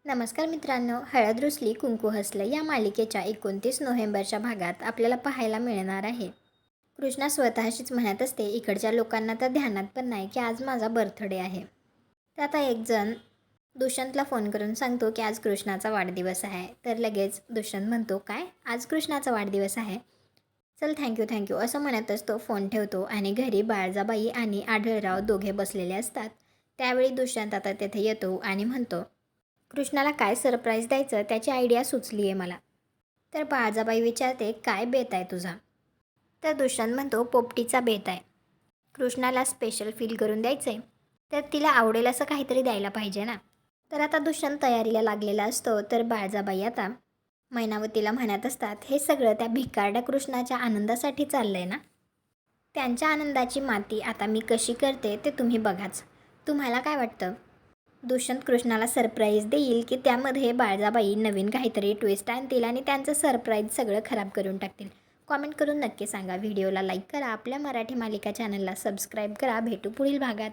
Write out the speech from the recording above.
नमस्कार मित्रांनो, हळद रुसली कुंकू हसलं या मालिकेच्या 29 नोव्हेंबरच्या भागात आपल्याला पाहायला मिळणार आहे. कृष्णा स्वतःशीच म्हणत असते, इकडच्या लोकांना तर ध्यानात पण नाही की आज माझा बर्थडे आहे. तर आता एक जण दुष्यंतला फोन करून सांगतो की आज कृष्णाचा वाढदिवस आहे. तर लगेच दुष्यंत म्हणतो, काय आज कृष्णाचा वाढदिवस आहे? चल थँक्यू असं म्हणतच तो फोन ठेवतो आणि घरी बाळजाबाई आणि आढळराव दोघे बसलेले असतात. त्यावेळी दुष्यंत आता तेथे येतो आणि म्हणतो, कृष्णाला काय सरप्राईज द्यायचं त्याची आयडिया सुचली आहे मला. तर बाळजाबाई विचारते, काय बेत आहे तुझा? तर दुष्यंत म्हणतो, पोपटीचा बेत आहे. कृष्णाला स्पेशल फील करून द्यायचं आहे, तर तिला आवडेल असं काहीतरी द्यायला पाहिजे ना. तर आता दुष्यंत तयारीला लागलेला असतो. तर बाळजाबाई आता मैनावतीला म्हणत असतात, हे सगळं त्या भिकारड्या कृष्णाच्या आनंदासाठी चाललं आहे ना. त्यांच्या आनंदाची माती आता मी कशी करते ते तुम्ही बघाच. तुम्हाला काय वाटतं? दुष्यंत कृष्णाला सरप्राईज देईल की त्यामध्ये बाळजाबाई नवीन काहीतरी ट्विस्ट आणतील आणि त्यांचं सरप्राईज सगळं खराब करून टाकतील? कॉमेंट करून नक्की सांगा. व्हिडिओला लाईक करा, आपल्या मराठी मालिका चॅनलला सबस्क्राईब करा. भेटू पुढील भागात.